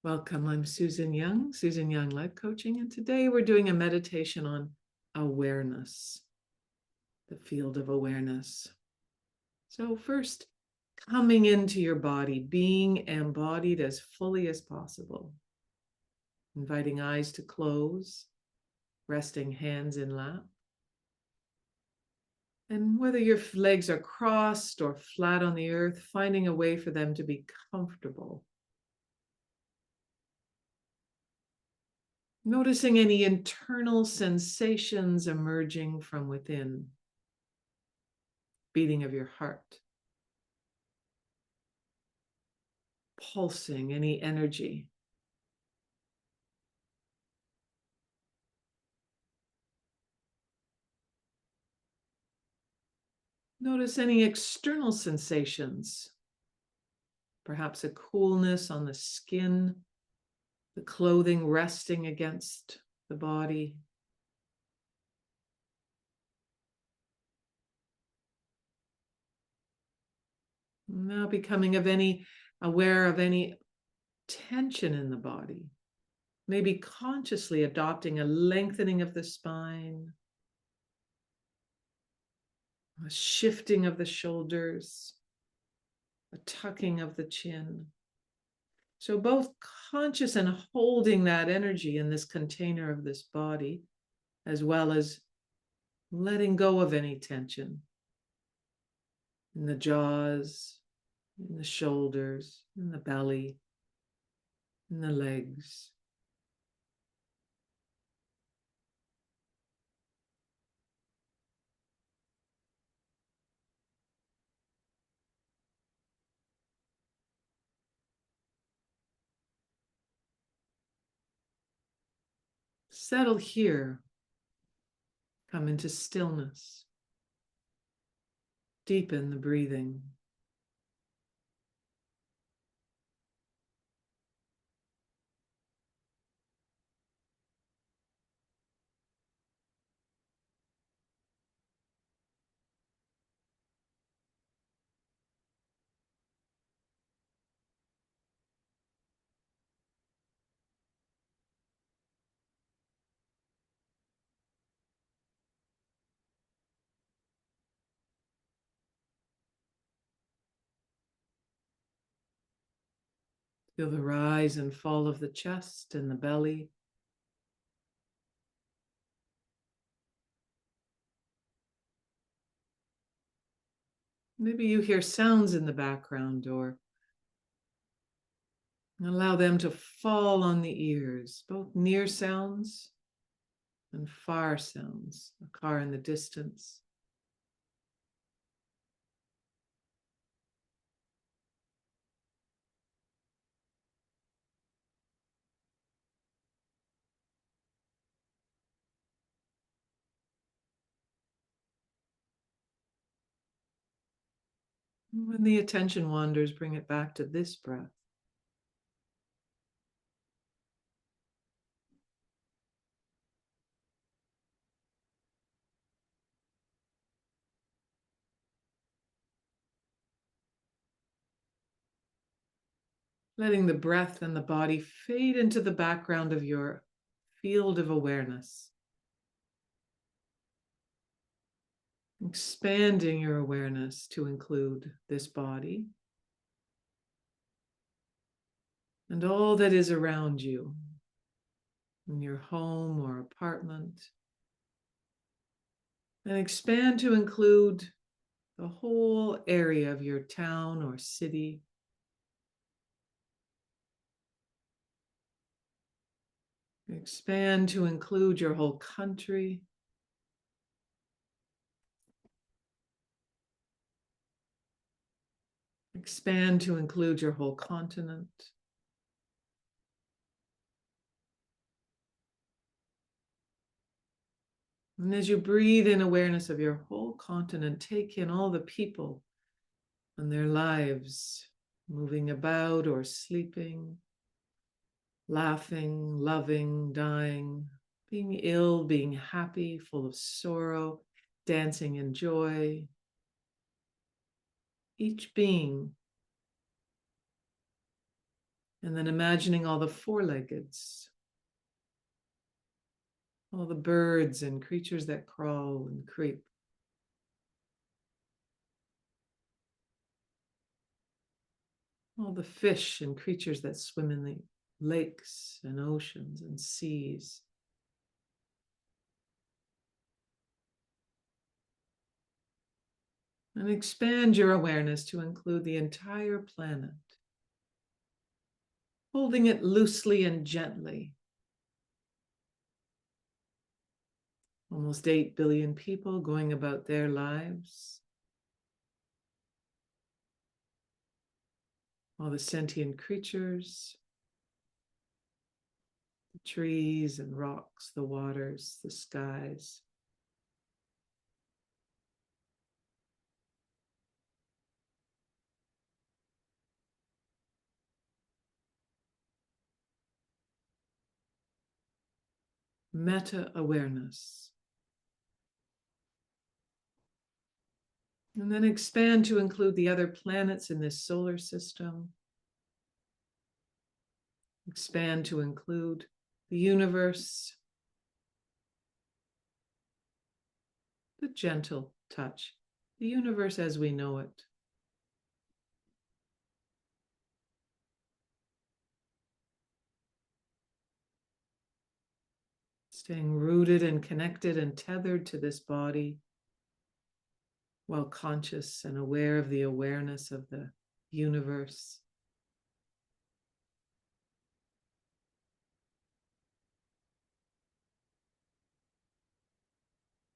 Welcome. I'm Susan Young, Susan Young Life Coaching, and today we're doing a meditation on awareness, the field of awareness. So, first, coming into your body, being embodied as fully as possible, inviting eyes to close, resting hands in lap. And whether your legs are crossed or flat on the earth, finding a way for them to be comfortable. Noticing any internal sensations emerging from within, beating of your heart, pulsing, any energy. Notice any external sensations, perhaps a coolness on the skin, the clothing resting against the body. Now becoming aware of any tension in the body, maybe consciously adopting a lengthening of the spine, a shifting of the shoulders, a tucking of the chin. So both conscious and holding that energy in this container of this body, as well as letting go of any tension in the jaws, in the shoulders, in the belly, in the legs. Settle here. Come into stillness. Deepen the breathing. Feel the rise and fall of the chest and the belly. Maybe you hear sounds in the background, or allow them to fall on the ears, both near sounds and far sounds, a car in the distance. When the attention wanders, bring it back to this breath. Letting the breath and the body fade into the background of your field of awareness. Expanding your awareness to include this body and all that is around you in your home or apartment. And expand to include the whole area of your town or city. Expand to include your whole country. Expand to include your whole continent. And as you breathe in awareness of your whole continent, take in all the people and their lives, moving about or sleeping, laughing, loving, dying, being ill, being happy, full of sorrow, dancing in joy. Each being And then imagining all the four-leggeds, all the birds and creatures that crawl and creep. All the fish and creatures that swim in the lakes and oceans and seas. And expand your awareness to include the entire planet, holding it loosely and gently. Almost 8 billion people going about their lives. All the sentient creatures, the trees and rocks, the waters, the skies. Meta-awareness. And then expand to include the other planets in this solar system. Expand to include the universe. The gentle touch, the universe as we know it. Staying rooted and connected and tethered to this body, while conscious and aware of the awareness of the universe.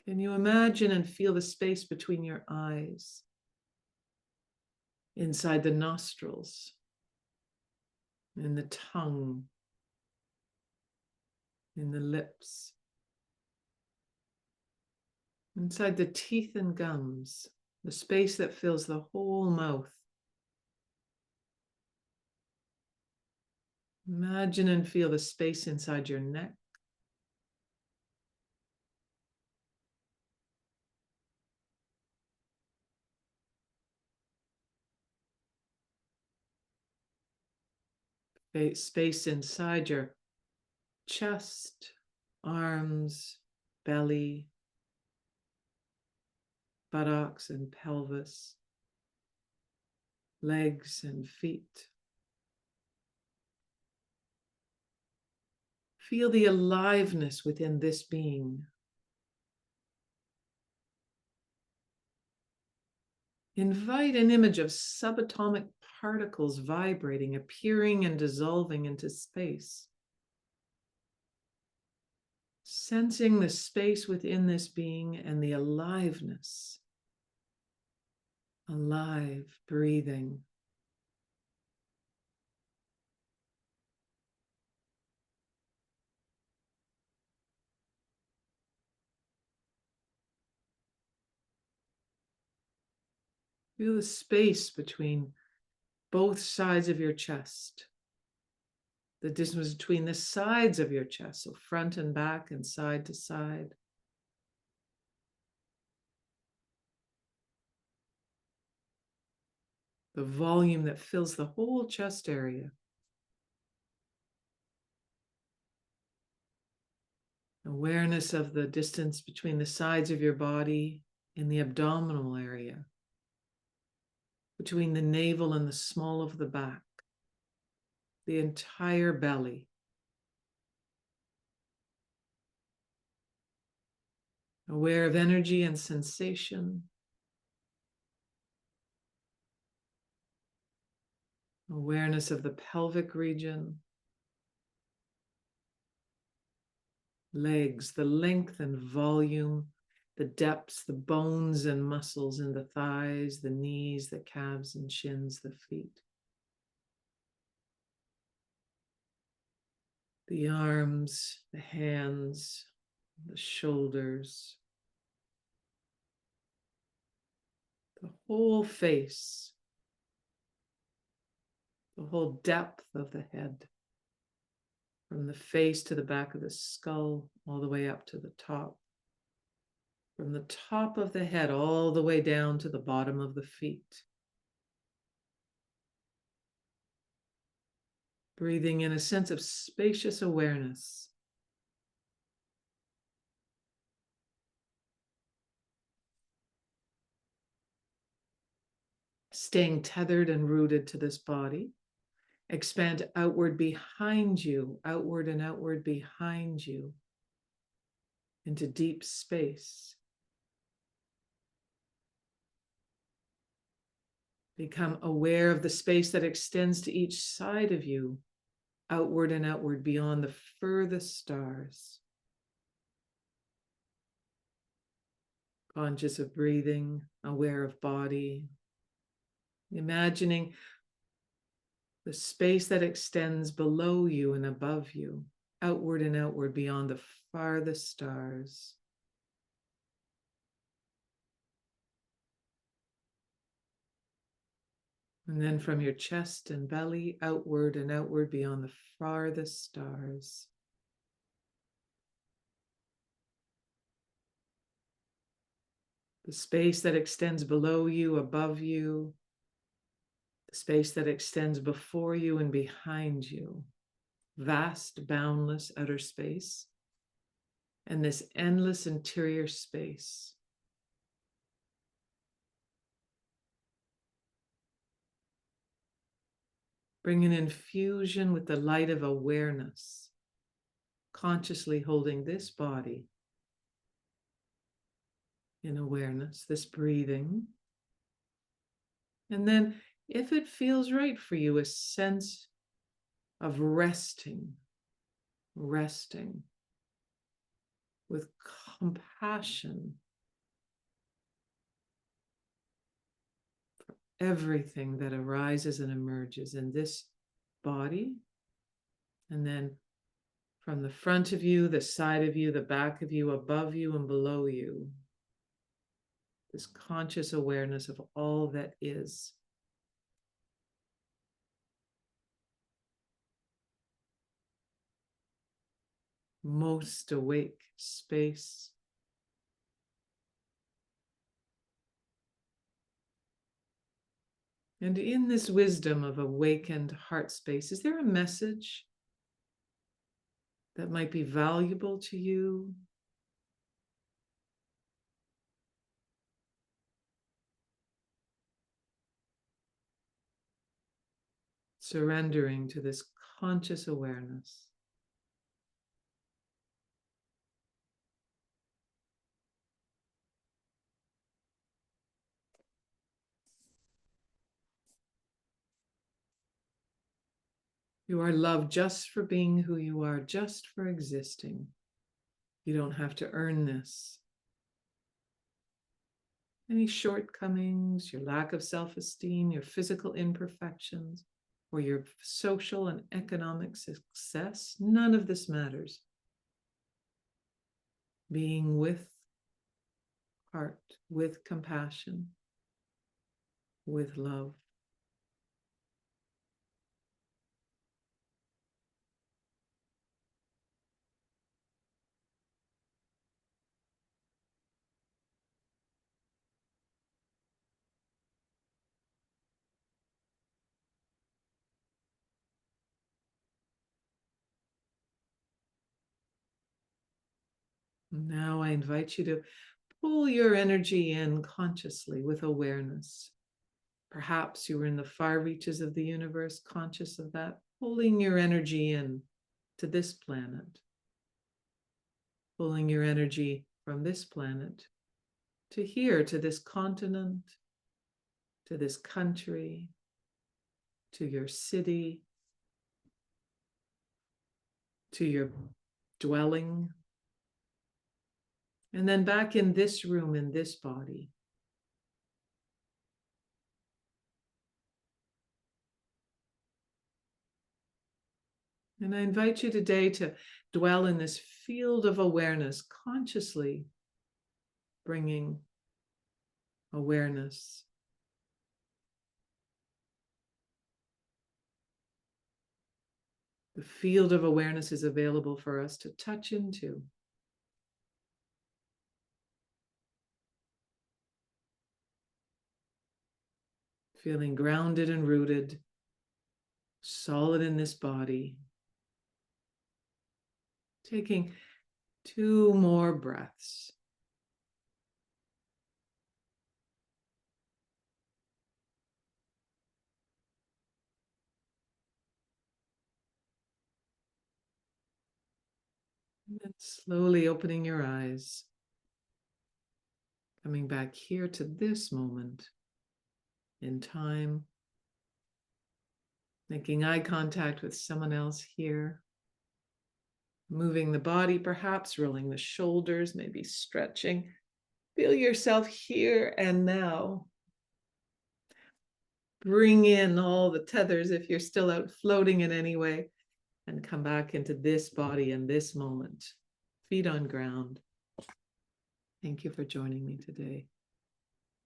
Can you imagine and feel the space between your eyes, inside the nostrils, in the tongue, in the lips, inside the teeth and gums, the space that fills the whole mouth. Imagine and feel the space inside your neck, space inside your chest, arms, belly, buttocks and pelvis, legs and feet. Feel the aliveness within this being. Invite an image of subatomic particles vibrating, appearing and dissolving into space. Sensing the space within this being and the aliveness. Alive, breathing. Feel the space between both sides of your chest. The distance between the sides of your chest, so front and back and side to side. The volume that fills the whole chest area. Awareness of the distance between the sides of your body in the abdominal area, between the navel and the small of the back, the entire belly. Aware of energy and sensation. Awareness of the pelvic region. Legs, the length and volume, the depths, the bones and muscles in the thighs, the knees, the calves and shins, the feet. The arms, the hands, the shoulders, the whole face, the whole depth of the head, from the face to the back of the skull, all the way up to the top. From the top of the head all the way down to the bottom of the feet. Breathing in a sense of spacious awareness. Staying tethered and rooted to this body. Expand outward behind you, outward and outward behind you, into deep space. Become aware of the space that extends to each side of you, outward and outward beyond the furthest stars. Conscious of breathing, aware of body, imagining the space that extends below you and above you, outward and outward beyond the farthest stars. And then from your chest and belly, outward and outward beyond the farthest stars. The space that extends below you, above you, the space that extends before you and behind you. Vast, boundless outer space, and this endless interior space. Bring an infusion with the light of awareness, consciously holding this body in awareness, this breathing. And then, if it feels right for you, a sense of resting with compassion for everything that arises and emerges in this body. And then from the front of you, the side of you, the back of you, above you and below you, this conscious awareness of all that is. Most awake space. And in this wisdom of awakened heart space, is there a message that might be valuable to you? Surrendering to this conscious awareness. You are loved just for being who you are, just for existing. You don't have to earn this. Any shortcomings, your lack of self-esteem, your physical imperfections, or your social and economic success, none of this matters. Being with heart, with compassion, with love. Now I invite you to pull your energy in consciously with awareness. Perhaps you were in the far reaches of the universe, conscious of that, pulling your energy in to this planet, pulling your energy from this planet to here, to this continent, to this country, to your city, to your dwelling, and then back in this room, in this body. And I invite you today to dwell in this field of awareness, consciously bringing awareness. The field of awareness is available for us to touch into. Feeling grounded and rooted, solid in this body. Taking 2 more breaths. And then slowly opening your eyes. Coming back here to this moment in time. Making eye contact with someone else here. Moving the body, perhaps rolling the shoulders, maybe stretching. Feel yourself here and now. Bring in all the tethers if you're still out floating in any way, and come back into this body in this moment. Feet on ground. Thank you for joining me today.